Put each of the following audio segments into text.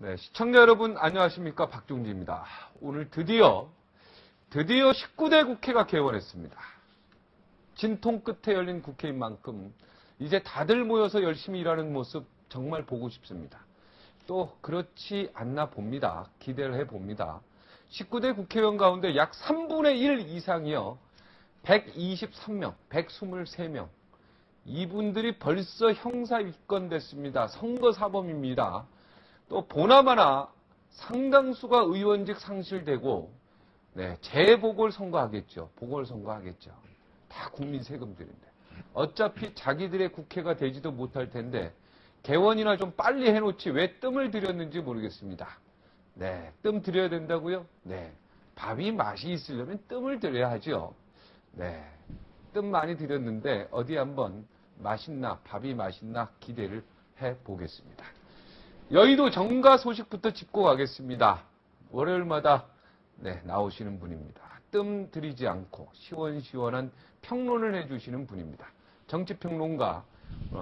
네, 시청자 여러분 안녕하십니까? 박종지입니다. 오늘 드디어 19대 국회가 개원했습니다. 진통 끝에 열린 국회인 만큼 이제 다들 모여서 열심히 일하는 모습 정말 보고 싶습니다. 또 그렇지 않나 봅니다. 기대를 해봅니다. 19대 국회의원 가운데 약 3분의 1 이상이요. 123명, 123명. 이분들이 벌써 형사 입건됐습니다. 선거사범입니다. 또 보나마나 상당수가 의원직 상실되고 재보궐선거하겠죠. 보궐선거하겠죠. 다 국민 세금들인데. 어차피 자기들의 국회가 되지도 못할 텐데 개원이나 좀 빨리 해놓지 왜 뜸을 들였는지 모르겠습니다. 네, 뜸 들여야 된다고요? 네, 밥이 맛이 있으려면 뜸을 들여야 하죠. 네, 뜸 많이 들였는데 어디 한번 맛있나 밥이 맛있나 기대를 해보겠습니다. 여의도 정가 소식부터 짚고 가겠습니다. 월요일마다 나오시는 분입니다. 뜸 들이지 않고 시원시원한 평론을 해주시는 분입니다. 정치평론가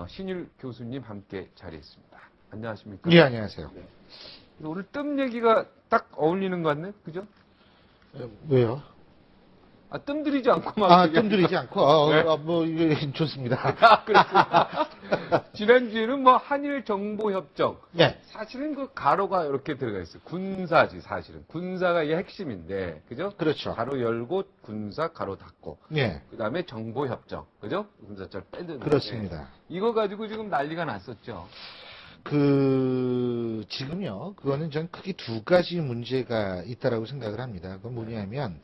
신일 교수님 함께 자리했습니다. 안녕하십니까? 예, 안녕하세요. 네. 오늘 뜸 얘기가 딱 어울리는 것 같네, 그죠? 왜요? 뜸 들이지 않고 막. 뜸 들이지 않고, 네. 이게 좋습니다. 그렇습니다. 지난주에는 한일정보협정. 네. 사실은 그 가로가 이렇게 들어가 있어요. 군사지, 사실은. 군사가 이게 핵심인데, 그죠? 그렇죠. 가로 열고, 군사, 가로 닫고. 네. 그 다음에 정보협정. 그죠? 군사절 빼드는. 그렇습니다. 이거 가지고 지금 난리가 났었죠. 지금요, 그거는 전 크게 두 가지 문제가 있다라고 생각을 합니다. 그건 뭐냐면,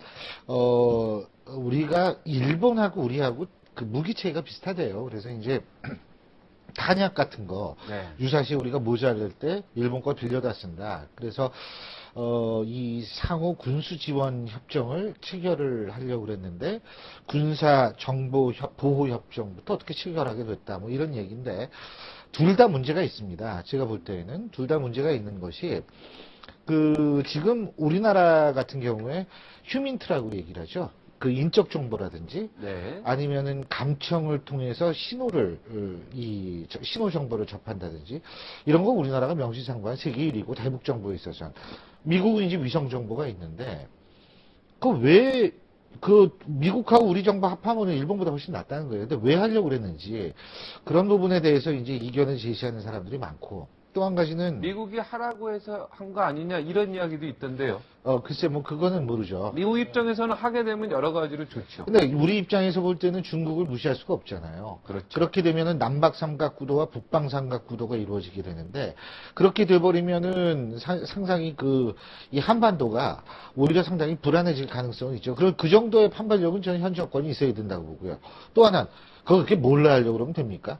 우리가, 일본하고 우리하고 그 무기 체계가 비슷하대요. 그래서 이제, 탄약 같은 거, 유사시 우리가 모자랄 때 일본 거 빌려다 쓴다. 그래서, 이 상호 군수 지원 협정을 체결을 하려고 그랬는데, 군사 정보 보호 협정부터 어떻게 체결하게 됐다. 뭐 이런 얘기인데, 둘 다 문제가 있습니다. 제가 볼 때에는 둘 다 문제가 있는 것이 지금 우리나라 같은 경우에 휴민트라고 얘기를 하죠. 그 인적 정보라든지 아니면은 감청을 통해서 신호를 신호 정보를 접한다든지 이런 거 우리나라가 명시상부한 세계 1위고 대북 정보에 있어서 미국은 이제 위성 정보가 있는데 미국하고 우리 정부 합하면 일본보다 훨씬 낫다는 거예요. 근데 왜 하려고 그랬는지 그런 부분에 대해서 이제 이견을 제시하는 사람들이 많고 또 한 가지는 미국이 하라고 해서 한 거 아니냐 이런 이야기도 있던데요. 글쎄 뭐 그거는 모르죠. 미국 입장에서는 하게 되면 여러 가지로 좋죠. 근데 우리 입장에서 볼 때는 중국을 무시할 수가 없잖아요. 그렇죠. 그렇게 되면은 남북 삼각 구도와 북방 삼각 구도가 이루어지게 되는데 그렇게 돼버리면은 상당히 이 한반도가 오히려 상당히 불안해질 가능성은 있죠. 그 정도의 판발력은 저는 현 정권이 있어야 된다고 보고요. 또 하나 그렇게 몰래 하려고 그러면 됩니까?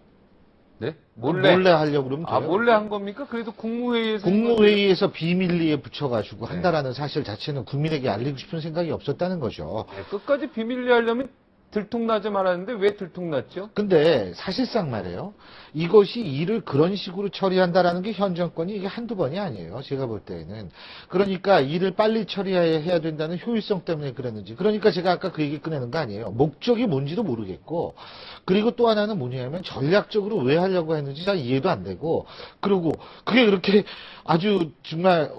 네? 몰래 하려고 그러면 돼요. 몰래 한 겁니까? 그래도 국무회의에서 비밀리에 붙여가지고 한다라는 사실 자체는 국민에게 알리고 싶은 생각이 없었다는 거죠. 끝까지 비밀리 하려면 들통나지 말았는데 왜 들통났죠? 근데 사실상 말이에요. 이것이 일을 그런 식으로 처리한다라는 게 현 정권이 이게 한두 번이 아니에요. 제가 볼 때는. 그러니까 일을 빨리 처리해야 된다는 효율성 때문에 그랬는지. 그러니까 제가 아까 그 얘기 꺼내는 거 아니에요. 목적이 뭔지도 모르겠고. 그리고 또 하나는 뭐냐면 전략적으로 왜 하려고 했는지 잘 이해도 안 되고. 그리고 그게 그렇게 아주 정말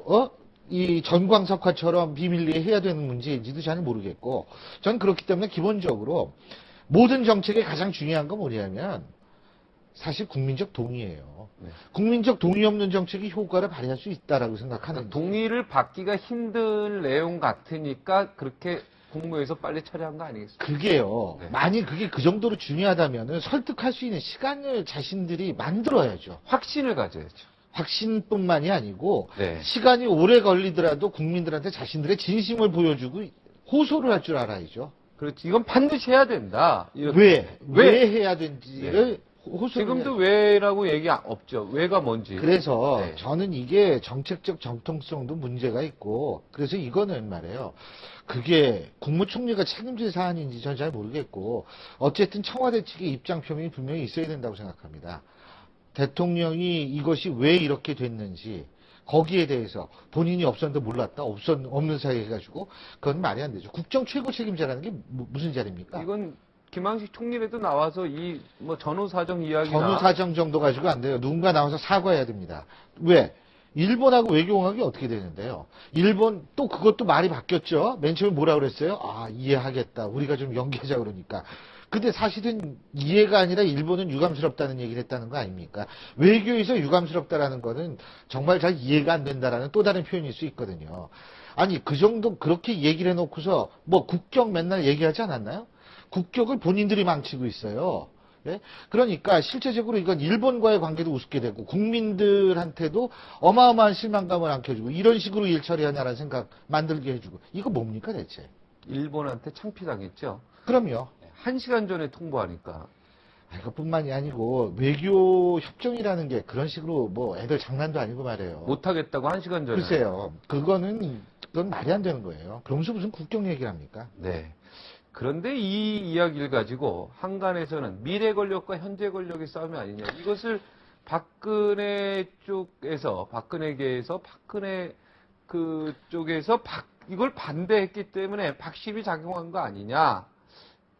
이 전광석화처럼 비밀리에 해야 되는 문제인지도 잘 모르겠고 전 그렇기 때문에 기본적으로 모든 정책의 가장 중요한 건 뭐냐면 사실 국민적 동의예요. 국민적 동의 없는 정책이 효과를 발휘할 수 있다라고 생각하는 동의를 받기가 힘든 내용 같으니까 그렇게 국무회에서 빨리 처리한 거 아니겠습니까? 그게요. 만약 그게 그 정도로 중요하다면 설득할 수 있는 시간을 자신들이 만들어야죠. 확신을 가져야죠. 확신뿐만이 아니고 시간이 오래 걸리더라도 국민들한테 자신들의 진심을 보여주고 호소를 할 줄 알아야죠. 그렇지. 이건 반드시 해야 된다. 왜 해야 되는지를 호소를 지금도 왜라고 얘기 없죠. 왜가 뭔지. 그래서 저는 이게 정책적 정통성도 문제가 있고 그래서 이거는 말이에요. 그게 국무총리가 책임질 사안인지 전 잘 모르겠고 어쨌든 청와대 측의 입장 표명이 분명히 있어야 된다고 생각합니다. 대통령이 이것이 왜 이렇게 됐는지 거기에 대해서 본인이 없었는데 몰랐다 없는 사이에 해가지고 그건 말이 안 되죠. 국정 최고 책임자라는 게 무슨 자리입니까? 이건 김항식 총리라도 나와서 전후사정 이야기나 전후사정 정도 가지고 안 돼요. 누군가 나와서 사과해야 됩니다. 왜? 일본하고 외교공학이 어떻게 되는데요? 일본 또 그것도 말이 바뀌었죠. 맨 처음에 뭐라 그랬어요? 아, 이해하겠다. 우리가 좀 연계하자 그러니까. 근데 사실은 이해가 아니라 일본은 유감스럽다는 얘기를 했다는 거 아닙니까? 외교에서 유감스럽다라는 거는 정말 잘 이해가 안 된다라는 또 다른 표현일 수 있거든요. 아니, 그 정도 그렇게 얘기를 해놓고서 뭐 국격 맨날 얘기하지 않았나요? 국격을 본인들이 망치고 있어요. 예? 그러니까 실제적으로 이건 일본과의 관계도 우습게 되고 국민들한테도 어마어마한 실망감을 안겨주고 이런 식으로 일 처리하냐라는 생각 만들게 해주고 이거 뭡니까 대체? 일본한테 창피당했죠. 그럼요. 1시간 전에 통보하니까. 이것뿐만이 아니고 외교 협정이라는 게 그런 식으로 뭐 애들 장난도 아니고 말이에요. 못하겠다고 1시간 전에. 글쎄요. 그건 말이 안 되는 거예요. 그러면서 무슨 국경 얘기를 합니까? 네. 그런데 이 이야기를 가지고 한간에서는 미래 권력과 현재 권력의 싸움이 아니냐. 이것을 박근혜 쪽에서, 박근혜계에서, 박근혜 그 쪽에서 이걸 반대했기 때문에 박심이 작용한 거 아니냐.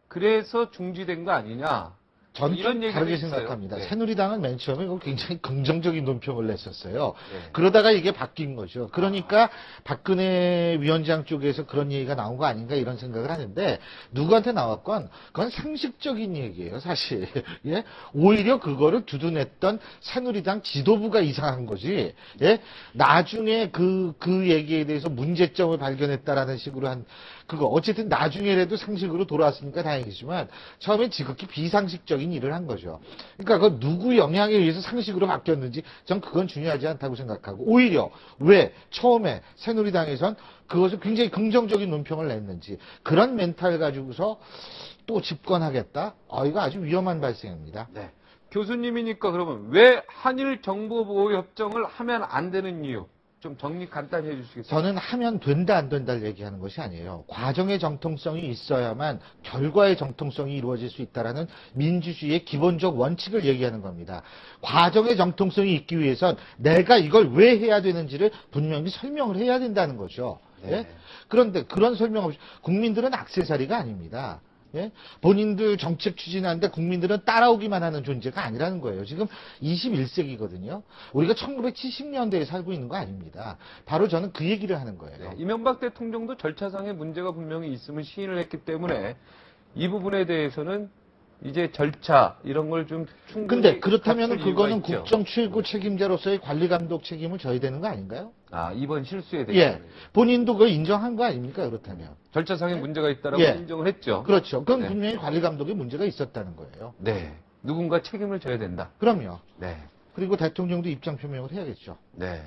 그래서 중지된 거 아니냐. 저는 이런 좀 얘기가 다르게 있어요. 생각합니다. 네. 새누리당은 맨 처음에 굉장히 긍정적인 논평을 냈었어요. 네. 그러다가 이게 바뀐 거죠. 그러니까 박근혜 위원장 쪽에서 그런 얘기가 나온 거 아닌가 이런 생각을 하는데 누구한테 나왔건 그건 상식적인 얘기예요, 사실. 예? 오히려 그거를 두둔했던 새누리당 지도부가 이상한 거지. 예? 나중에 그 얘기에 대해서 문제점을 발견했다라는 식으로 그거 어쨌든 나중에라도 상식으로 돌아왔으니까 다행이지만 처음엔 지극히 비상식적인 일을 한 거죠. 그러니까 그 누구 영향에 의해서 상식으로 바뀌었는지 전 그건 중요하지 않다고 생각하고 오히려 왜 처음에 새누리당에선 그것을 굉장히 긍정적인 논평을 냈는지 그런 멘탈 가지고서 또 집권하겠다? 이거 아주 위험한 발생입니다. 네. 교수님이니까 그러면 왜 한일 정보보호협정을 하면 안 되는 이유? 좀 정리 간단히 해주시겠어요? 저는 하면 된다 안 된다를 얘기하는 것이 아니에요. 과정의 정통성이 있어야만 결과의 정통성이 이루어질 수 있다라는 민주주의의 기본적 원칙을 얘기하는 겁니다. 과정의 정통성이 있기 위해선 내가 이걸 왜 해야 되는지를 분명히 설명을 해야 된다는 거죠. 네. 예? 그런데 그런 설명 없이 국민들은 액세서리가 아닙니다. 예? 본인들 정책 추진하는데 국민들은 따라오기만 하는 존재가 아니라는 거예요. 지금 21세기거든요. 우리가 1970년대에 살고 있는 거 아닙니다. 바로 저는 그 얘기를 하는 거예요. 네. 이명박 대통령도 절차상의 문제가 분명히 있음을 시인을 했기 때문에 이 부분에 대해서는 이제 절차 이런 걸 좀 충분히 근데 그렇다면 갖출 그거는 이유가 있죠. 국정 최고 책임자로서의 관리 감독 책임을 져야 되는 거 아닌가요? 아, 이번 실수에 대해서 예. 본인도 그걸 인정한 거 아닙니까? 그렇다면. 절차상의 문제가 있다라고 예. 인정을 했죠. 그렇죠. 그건 네. 분명히 관리 감독에 문제가 있었다는 거예요. 네. 누군가 책임을 져야 된다. 그럼요. 네. 그리고 대통령도 입장 표명을 해야겠죠. 네.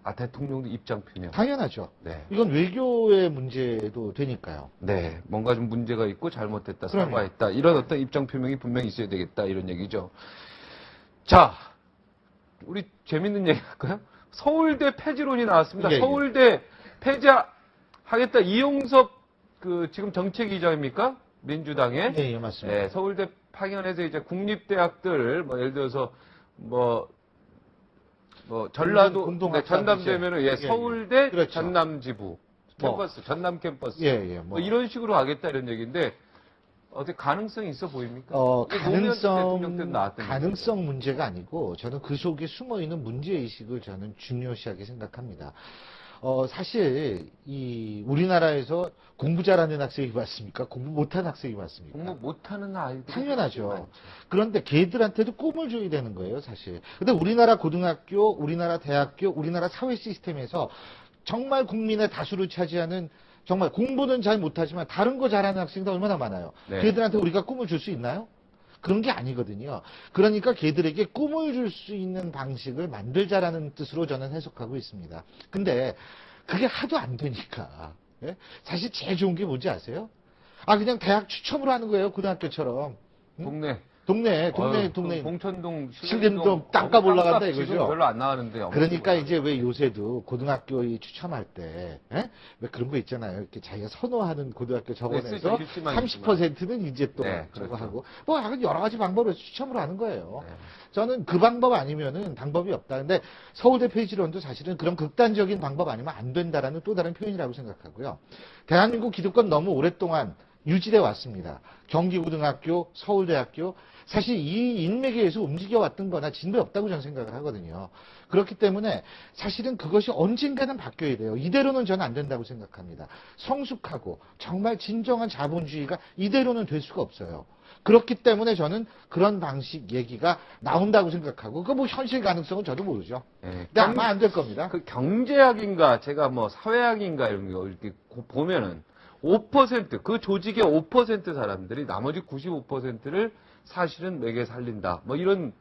아, 대통령도 입장 표명. 당연하죠. 네. 이건 외교의 문제도 되니까요. 네. 뭔가 좀 문제가 있고 잘못됐다, 그럼요. 사과했다. 이런 어떤 입장 표명이 분명히 있어야 되겠다. 이런 얘기죠. 자, 우리 재밌는 얘기 할까요? 서울대 폐지론이 나왔습니다. 예, 예. 서울대 폐지하겠다. 이용섭 지금 정책위원장입니까? 민주당의. 예, 예, 맞습니다. 예, 서울대 파견해서 이제 국립대학들 뭐 예를 들어서 뭐 전라도 공동학사 전남되면은 문제. 서울대 그렇죠. 전남지부 캠퍼스 전남 캠퍼스 예, 예, 뭐 이런 식으로 하겠다 이런 얘기인데 어떻게 가능성이 있어 보입니까? 이게 노무현 대통령 때도 나왔던 가능성 문제가 아니고 저는 그 속에 숨어 있는 문제 의식을 저는 중요시하게 생각합니다. 사실 우리나라에서 공부 잘하는 학생이 많습니까? 공부 못하는 학생이 많습니까? 공부 못하는 아이들 당연하죠. 그런데 걔들한테도 꿈을 줘야 되는 거예요, 사실. 근데 우리나라 고등학교, 우리나라 대학교, 우리나라 사회 시스템에서 정말 국민의 다수를 차지하는 정말 공부는 잘 못하지만 다른 거 잘하는 학생들 얼마나 많아요. 네. 걔들한테 우리가 꿈을 줄 수 있나요? 그런 게 아니거든요. 그러니까 걔들에게 꿈을 줄 수 있는 방식을 만들자라는 뜻으로 저는 해석하고 있습니다. 근데 그게 하도 안 되니까. 예? 사실 제일 좋은 게 뭔지 아세요? 그냥 대학 추첨으로 하는 거예요. 고등학교처럼. 응? 동네. 봉천동, 신림동 땅값 올라간다 지금 이거죠. 별로 안 나가는데요. 그러니까 이제 왜 요새도 고등학교 추첨할 때, 왜 그런 거 있잖아요. 이렇게 자기가 선호하는 고등학교 적어내서 쓰죠. 글씨만 30%는 이제 또 네, 저거 그렇죠. 하고, 여러 가지 방법으로 추첨을 하는 거예요. 네. 저는 그 방법 아니면은 방법이 없다. 근데 서울대 폐지론도 사실은 그런 극단적인 방법 아니면 안 된다라는 또 다른 표현이라고 생각하고요. 대한민국 기득권 너무 오랫동안 유지돼 왔습니다. 경기고등학교, 서울대학교, 사실 이 인맥에 의해서 움직여왔던 거나 진배 없다고 저는 생각을 하거든요. 그렇기 때문에 사실은 그것이 언젠가는 바뀌어야 돼요. 이대로는 저는 안 된다고 생각합니다. 성숙하고 정말 진정한 자본주의가 이대로는 될 수가 없어요. 그렇기 때문에 저는 그런 방식 얘기가 나온다고 생각하고, 그 뭐 현실 가능성은 저도 모르죠. 네, 근데 아마 안 될 겁니다. 그 경제학인가, 제가 뭐 사회학인가 이런 거 이렇게 보면은 5%, 그 조직의 5% 사람들이 나머지 95%를 사실은 매개 살린다. 뭐 이런,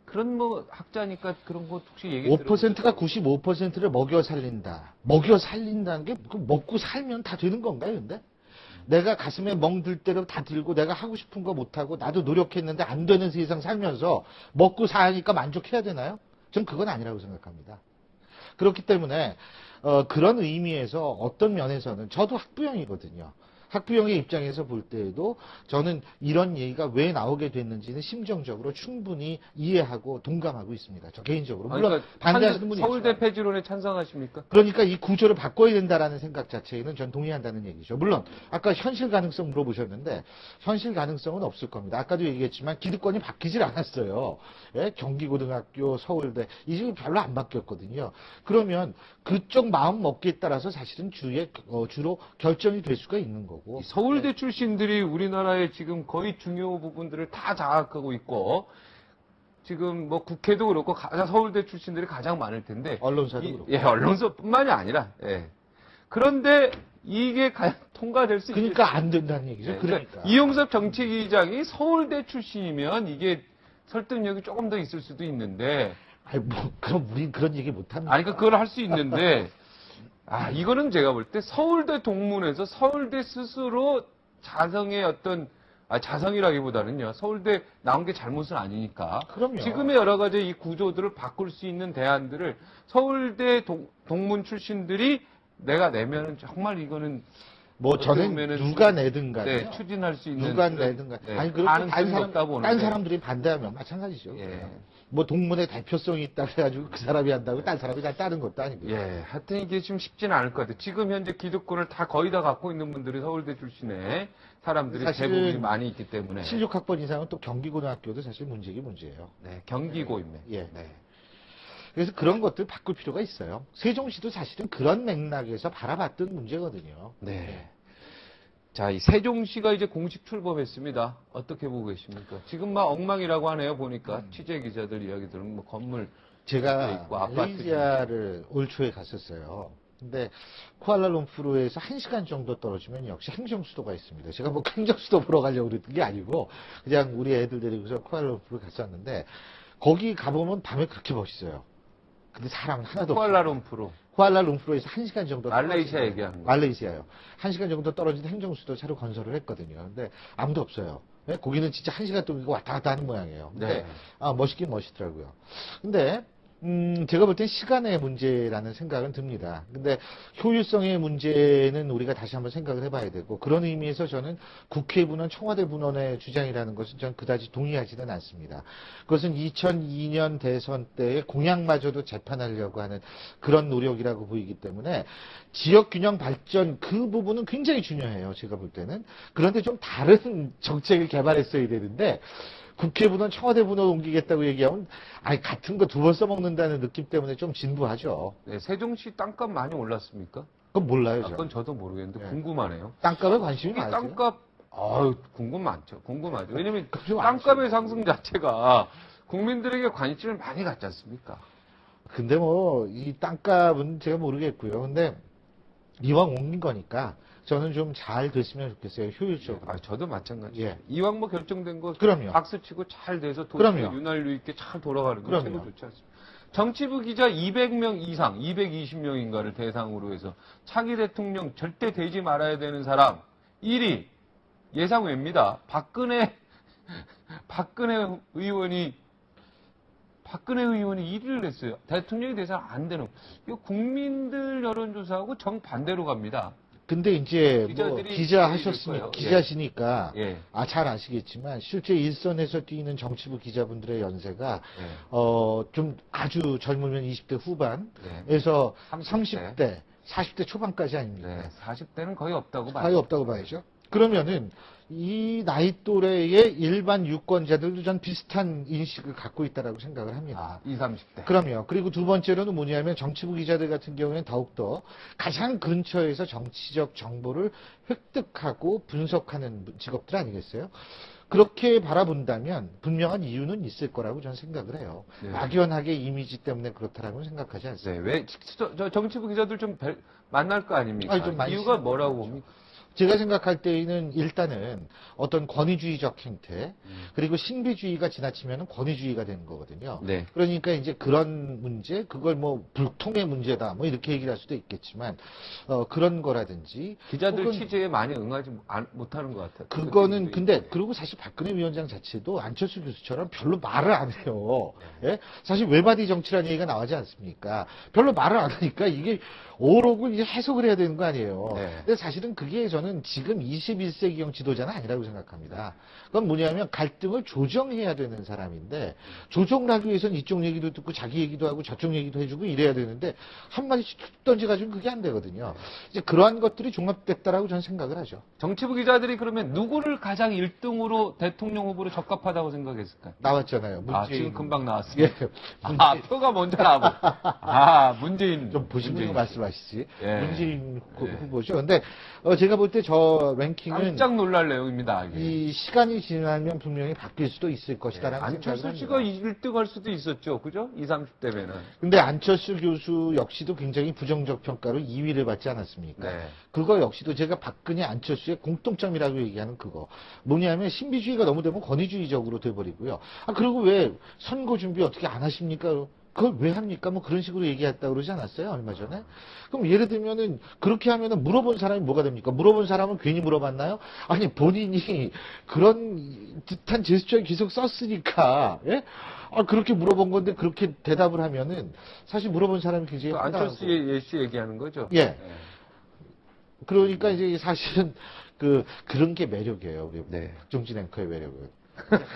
그런 뭐 학자니까 그런 거 혹시 얘기 5%가 95%를 먹여 살린다. 먹여 살린다는 게 먹고 살면 다 되는 건가요, 근데? 내가 가슴에 멍들 대로 다 들고 내가 하고 싶은 거 못하고 나도 노력했는데 안 되는 세상 살면서 먹고 사니까 만족해야 되나요? 전 그건 아니라고 생각합니다. 그렇기 때문에 그런 의미에서 어떤 면에서는 저도 학부형이거든요. 학부형의 입장에서 볼 때에도 저는 이런 얘기가 왜 나오게 됐는지는 심정적으로 충분히 이해하고 동감하고 있습니다. 저 개인적으로. 물론 그러니까 반대하시는 분이 서울대 있지만. 폐지론에 찬성하십니까? 그러니까 이 구조를 바꿔야 된다라는 생각 자체에는 전 동의한다는 얘기죠. 물론 아까 현실 가능성 물어보셨는데 현실 가능성은 없을 겁니다. 아까도 얘기했지만 기득권이 바뀌질 않았어요. 예? 경기고등학교, 서울대 이 집이 별로 안 바뀌었거든요. 그러면 그쪽 마음 먹기에 따라서 사실은 주로 결정이 될 수가 있는 거고. 이 서울대 출신들이 우리나라의 지금 거의 중요 부분들을 다 장악하고 있고, 지금 뭐 국회도 그렇고 서울대 출신들이 가장 많을 텐데. 언론사도 그렇고. 예, 언론사뿐만이 아니라. 예. 그런데 이게 통과될 수 그러니까 안 된다는 얘기죠. 예, 그러니까. 이용섭 정책위장이 서울대 출신이면 이게 설득력이 조금 더 있을 수도 있는데. 아니 뭐 그럼 우린 그런 얘기 못 합니다. 아니, 그걸 할 수 있는데. 이거는 제가 볼 때 서울대 동문에서 서울대 스스로 자성의 어떤, 자성이라기보다는요, 서울대 나온 게 잘못은 아니니까. 그럼요. 지금의 여러 가지 이 구조들을 바꿀 수 있는 대안들을 서울대 동문 출신들이 내가 내면은 정말 이거는 뭐 저는 보면은 누가 내든 간에 네, 추진할 수 있는 누가 그런, 내든 간에 네, 아니 그렇고 가능성이 높다고 보는데. 딴 사람들이 반대하면 마찬가지죠. 예. 뭐 동문의 대표성이 있다 그래가지고 그 사람이 한다고 딴 사람이 다 따른 것도 아니고. 예, 하여튼 이게 지금 쉽지는 않을 것 같아요. 지금 현재 기득권을 다 거의 다 갖고 있는 분들이 서울대 출신의 사람들이 사실은 대부분이 많이 있기 때문에. 76학번 이상은 또 경기고등학교도 사실 문제긴 문제예요. 네, 경기고입니다. 예. 네. 그래서 그런 것들 바꿀 필요가 있어요. 세종시도 사실은 그런 맥락에서 바라봤던 문제거든요. 네. 자, 이 세종시가 이제 공식 출범했습니다. 어떻게 보고 계십니까? 지금 막 엉망이라고 하네요, 보니까. 취재 기자들 이야기 들으면 뭐 건물 제가 있고 아파트 말레이시아를 올 초에 갔었어요. 근데 쿠알라룸푸르에서 1시간 정도 떨어지면 역시 행정수도가 있습니다. 제가 뭐 행정수도 보러 가려고 그랬던 게 아니고 그냥 우리 애들 데리고서 쿠알라룸푸르 갔었는데 거기 가보면 밤에 그렇게 멋있어요. 근데 사람 하나도 없어요. 쿠알라룸푸르. 쿠알라룸푸르에서 1시간 정도 말레이시아 얘기하는 거예요. 말레이시아요. 1시간 정도 떨어진 행정수도 차로 건설을 했거든요. 근데 아무도 없어요. 네? 거기는 진짜 1시간 동안 왔다 갔다 하는 모양이에요. 근데 네. 멋있긴 멋있더라고요. 근데 제가 볼 땐 시간의 문제라는 생각은 듭니다. 근데 효율성의 문제는 우리가 다시 한번 생각을 해봐야 되고 그런 의미에서 저는 국회부는 청와대 분원의 주장이라는 것은 저는 그다지 동의하지는 않습니다. 그것은 2002년 대선 때의 공약마저도 재판하려고 하는 그런 노력이라고 보이기 때문에 지역균형 발전 그 부분은 굉장히 중요해요. 제가 볼 때는. 그런데 좀 다른 정책을 개발했어야 되는데 국회부는 청와대부는 옮기겠다고 얘기하면 같은 거 두 번 써먹는다는 느낌 때문에 좀 진부하죠. 네, 세종시 땅값 많이 올랐습니까? 그건 몰라요. 그건 저도 모르겠는데 네. 궁금하네요. 땅값에 관심이 이 많아요. 땅값, 궁금하죠. 왜냐면 좀 땅값의 상승 자체가 국민들에게 관심을 많이 갖지 않습니까? 근데 뭐 이 땅값은 제가 모르겠고요. 근데 이왕 옮긴 거니까 저는 좀 잘 됐으면 좋겠어요. 효율적으로. 저도 마찬가지예요. 예. 이왕 뭐 결정된 거 그럼요. 박수치고 잘 돼서 도시가 그럼요. 윤활유 있게 잘 돌아가는 거 그럼요. 최고 좋지 않습니까? 정치부 기자 200명 이상, 220명인가를 대상으로 해서 차기 대통령 절대 되지 말아야 되는 사람 1위 예상외입니다. 박근혜 의원이 1위를 냈어요. 대통령이 돼서 안 되는. 이거 국민들 여론조사하고 정반대로 갑니다. 근데 이제 뭐 기자들이 기자하셨으니까 거예요. 기자시니까 예. 잘 아시겠지만 실제 일선에서 뛰는 정치부 기자분들의 연세가 예. 좀 아주 젊으면 20대 네. 후반에서 30대. 30대, 40대 초반까지 아닙니까? 네, 40대는 거의 없다고 봐요. 거의 없다고 봐야죠. 그러면은 이 나이 또래의 일반 유권자들도 전 비슷한 인식을 갖고 있다라고 생각을 합니다. 20, 30대. 그럼요. 그리고 두 번째로는 뭐냐면 정치부 기자들 같은 경우에는 더욱더 가장 근처에서 정치적 정보를 획득하고 분석하는 직업들 아니겠어요? 그렇게 바라본다면 분명한 이유는 있을 거라고 저는 생각을 해요. 네. 막연하게 이미지 때문에 그렇다라고 생각하지 네, 않습니다. 왜 저 정치부 기자들 좀 만날 거 아닙니까? 아니, 좀 많이 이유가 생각하죠. 뭐라고 봅니까? 제가 생각할 때에는 일단은 어떤 권위주의적 행태, 그리고 신비주의가 지나치면 권위주의가 되는 거거든요. 네. 그러니까 이제 그런 문제, 그걸 뭐 불통의 문제다, 뭐 이렇게 얘기를 할 수도 있겠지만, 그런 거라든지. 기자들 혹은 취재에 많이 응하지 못하는 것 같아요. 그거는 근데 그리고 사실 박근혜 위원장 자체도 안철수 교수처럼 별로 말을 안 해요. 예? 사실 외바디 정치라는 얘기가 나오지 않습니까? 별로 말을 안 하니까 이게 오록을 이제 해석을 해야 되는 거 아니에요. 네. 근데 사실은 그게 저는 지금 21세기형 지도자는 아니라고 생각합니다. 그건 뭐냐면 갈등을 조정해야 되는 사람인데 조정을 하기 위해서는 이쪽 얘기도 듣고 자기 얘기도 하고 저쪽 얘기도 해주고 이래야 되는데 한마디씩 툭 던져가지고 그게 안 되거든요. 이제 그러한 것들이 종합됐다라고 저는 생각을 하죠. 정치부 기자들이 그러면 누구를 가장 1등으로 대통령 후보로 적합하다고 생각했을까요? 나왔잖아요. 문재인. 지금 금방 나왔습니다. 예. 표가 먼저 나오고. 문재인. 좀 보시면서 문재인. 말씀하시지. 예. 문재인 예. 후보죠. 근데 제가 볼 때 저 랭킹은 깜짝 놀랄 내용입니다. 이게. 이 시간이 지나면 분명히 바뀔 수도 있을 것이다라는 안철수 생각을 씨가 합니다. 1등 할 수도 있었죠. 그죠? 20, 30대면은. 근데 안철수 교수 역시도 굉장히 부정적 평가로 2위를 받지 않았습니까? 네. 그거 역시도 제가 박근혜 안철수의 공통점이라고 얘기하는 그거. 뭐냐면 신비주의가 너무 되면 권위주의적으로 돼버리고요. 그리고 왜 선거 준비 어떻게 안 하십니까? 그걸 왜 합니까? 뭐 그런 식으로 얘기했다고 그러지 않았어요? 얼마 전에? 그럼 예를 들면은 그렇게 하면은 물어본 사람이 뭐가 됩니까? 물어본 사람은 괜히 물어봤나요? 아니 본인이 그런 듯한 제스처를 계속 썼으니까 예? 그렇게 물어본 건데 그렇게 대답을 하면은 사실 물어본 사람이 굉장히 안철수 황당하고. 예씨 얘기하는 거죠? 예. 그러니까 이제 사실은 그런 게 매력이에요. 우리 네. 박정진 앵커의 매력은.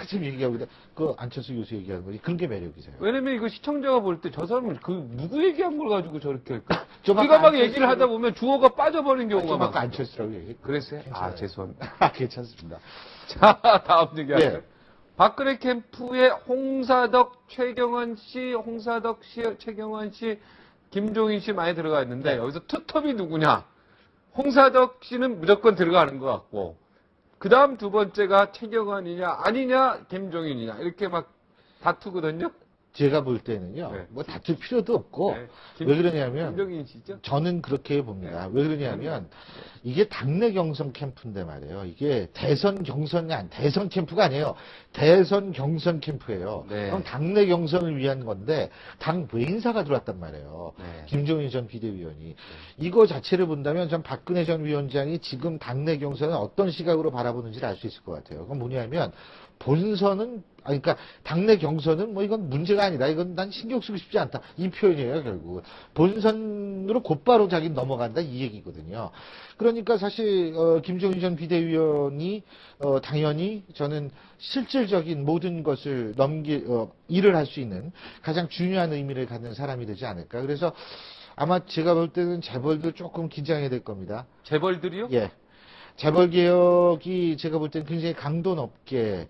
지금 얘기하고 있다. 그 안철수 교수 얘기하는 거지. 그런 게 매력이세요. 왜냐면 이거 시청자가 볼 때 저 사람은 누구 얘기한 걸 가지고 저렇게 할까? 좀 우리가 아까 막 얘기를 하다 보면 주어가 빠져버린 경우가 좀 아까 많아요. 안철수라고 얘기해. 그랬어요? 괜찮아요. 죄송합니다. 괜찮습니다. 자, 다음 얘기하죠. 예. 박근혜 캠프의 홍사덕, 최경환 씨, 홍사덕 씨, 최경환 씨, 김종인 씨 많이 들어가 있는데 네. 여기서 투톱이 누구냐? 홍사덕 씨는 무조건 들어가는 것 같고 그 다음 두 번째가 최경환이냐 아니냐 김종인이냐 이렇게 막 다투거든요. 제가 볼 때는요. 네. 뭐 다툴 필요도 없고 네. 왜 그러냐면 김종인 씨죠? 저는 그렇게 봅니다. 왜 그러냐면 이게 당내 경선 캠프인데 말이에요. 이게 대선 경선이 대선 캠프가 아니에요. 대선 경선 캠프예요. 네. 그럼 당내 경선을 위한 건데 당 외인사가 들어왔단 말이에요. 네. 김종인 전 비대위원이. 이거 자체를 본다면 전 박근혜 전 위원장이 지금 당내 경선을 어떤 시각으로 바라보는지를 알 수 있을 것 같아요. 그건 뭐냐면 본선은 그러니까 당내 경선은 뭐 이건 문제가 아니다. 이건 난 신경 쓰고 싶지 않다. 이 표현이에요, 결국은. 본선으로 곧바로 자기는 넘어간다 이 얘기거든요. 그러니까 사실 김종인 전 비대위원이 당연히 저는 실질적인 모든 것을 일을 할 수 있는 가장 중요한 의미를 갖는 사람이 되지 않을까. 그래서 아마 제가 볼 때는 재벌도 조금 긴장해야 될 겁니다. 재벌들이요? 예. 재벌 개혁이 제가 볼 때는 굉장히 강도 높게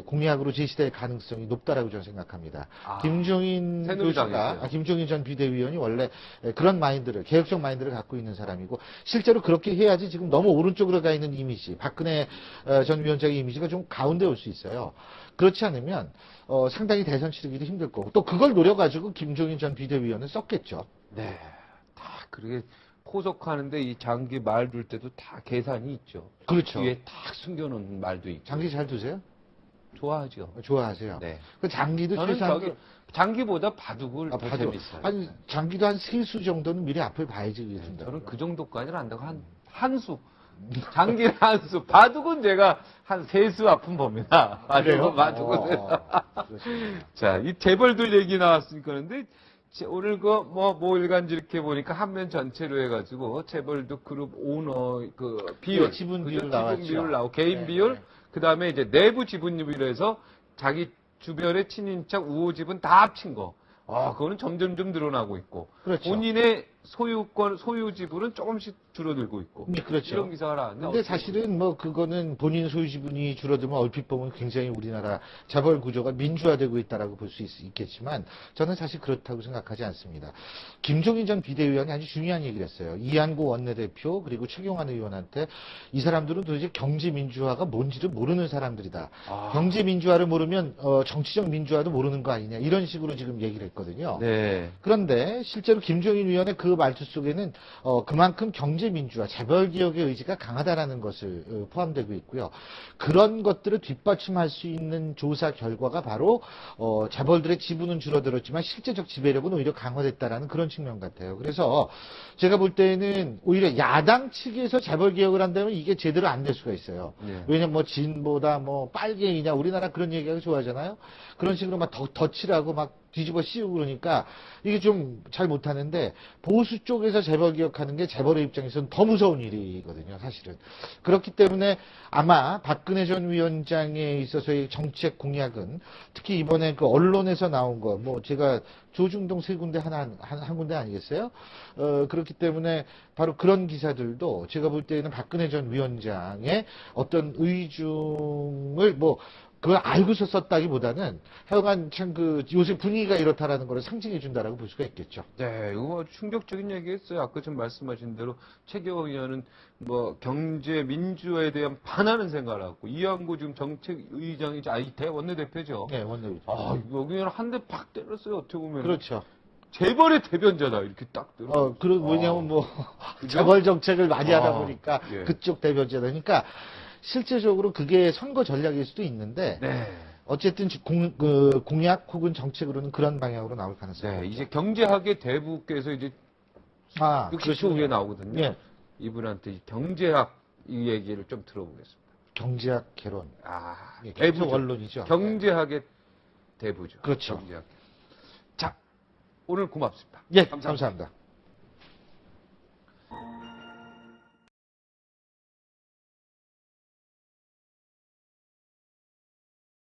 공약으로 제시될 가능성이 높다라고 저는 생각합니다. 김종인 새누리당이죠. 교수가 김종인 전 비대위원이 원래 그런 마인드를 개혁적 마인드를 갖고 있는 사람이고 실제로 그렇게 해야지 지금 너무 오른쪽으로 가 있는 이미지 박근혜 전 위원장의 이미지가 좀 가운데 올 수 있어요. 그렇지 않으면 상당히 대선 치르기도 힘들 거고 또 그걸 노려가지고 김종인 전 비대위원은 썼겠죠. 네. 다 그렇게 포석하는데 이 장기 말 둘 때도 다 계산이 있죠. 그렇죠. 뒤에 딱 숨겨놓은 말도 있고. 장기 잘 두세요? 좋아하죠. 좋아하세요. 네. 그 장기도 저는 최소한 저기 장기보다 바둑을 더 봐도 재밌어요. 아니 장기도 한 3수 정도는 미리 앞을 봐야지 그랬습니다. 저는 그 정도까지는 안 되고 한 수. 장기는 한 수. 바둑은 제가 한 3수 앞은 봅니다. 바둑은. 그렇습니다. 자, 이 재벌들 얘기 나왔으니까 그런데 오늘 뭐 일간지 이렇게 보니까 한면 전체로 해가지고 재벌도 그룹 오너 비율, 네, 지분 비율 그죠? 나왔죠. 지분 비율 나오고 개인 네, 비율, 네. 그 다음에 이제 내부 지분 비율에서 자기 주변의 친인척 우호 지분 다 합친 거. 그거는 점점 늘어나고 있고 그렇죠. 본인의 소유권, 소유 지분은 조금씩 줄어들고 있고. 네, 그렇죠. 이런 기사가 나왔는데. 근데 어떻게 사실은 뭐 그거는 본인 소유 지분이 줄어들면 얼핏 보면 굉장히 우리나라 재벌 구조가 민주화되고 있다라고 볼 수 있겠지만 저는 사실 그렇다고 생각하지 않습니다. 김종인 전 비대위원이 아주 중요한 얘기를 했어요. 이한구 원내대표 그리고 최경환 의원한테 이 사람들은 도대체 경제 민주화가 뭔지를 모르는 사람들이다. 아. 경제 민주화를 모르면 정치적 민주화도 모르는 거 아니냐 이런 식으로 지금 얘기를 했거든요. 네. 그런데 실제로 김종인 위원의 그 말투 속에는 그만큼 경제 민주화, 재벌 개혁의 의지가 강하다라는 것을 포함되고 있고요. 그런 것들을 뒷받침할 수 있는 조사 결과가 바로 재벌들의 지분은 줄어들었지만 실제적 지배력은 오히려 강화됐다라는 그런 측면 같아요. 그래서 제가 볼 때는 오히려 야당 측에서 재벌 개혁을 한다면 이게 제대로 안 될 수가 있어요. 네. 왜냐면 뭐 진보다 뭐 빨갱이냐 우리나라 그런 얘기하기 좋아하잖아요. 그런 식으로 막 덧칠하고 막 뒤집어 씌우고 그러니까 이게 좀 잘 못하는데 보수 쪽에서 재벌 개혁하는 게 재벌의 입장에서는 더 무서운 일이거든요, 사실은. 그렇기 때문에 아마 박근혜 전 위원장에 있어서의 정책 공약은 특히 이번에 그 언론에서 나온 거, 뭐 제가 조중동 세 군데 한 군데 아니겠어요? 그렇기 때문에 바로 그런 기사들도 제가 볼 때는 박근혜 전 위원장의 어떤 의중을 뭐 그걸 알고서 썼다기보다는 하여간 참 그 요새 분위기가 이렇다라는 걸 상징해 준다라고 볼 수가 있겠죠. 네, 이거 충격적인 얘기했어요. 아까 좀 말씀하신 대로 최경환 의원은 뭐 경제 민주화에 대한 반하는 생각을 하고 이한구 지금 정책의장이지 원내대표죠. 네, 원내대표. 아, 여기는 한 대 팍 때렸어요. 어떻게 보면. 그렇죠. 재벌의 대변자다 이렇게 딱 들어. 뭐냐면 뭐 그죠? 재벌 정책을 많이 하다 아, 보니까 예. 그쪽 대변자다. 그러니까 실제적으로 그게 선거 전략일 수도 있는데 네. 어쨌든 공약 혹은 정책으로는 그런 방향으로 나올 가능성이 네, 있죠. 이제 경제학의 대부께서 이제 60초 그렇군요. 후에 나오거든요. 예. 이분한테 이 경제학 이 얘기를 좀 들어보겠습니다. 경제학 개론. 아, 예, 대부죠. 경제 원론이죠. 경제학의 대부죠. 그렇죠. 경제학. 자, 오늘 고맙습니다. 예, 감사합니다. 감사합니다.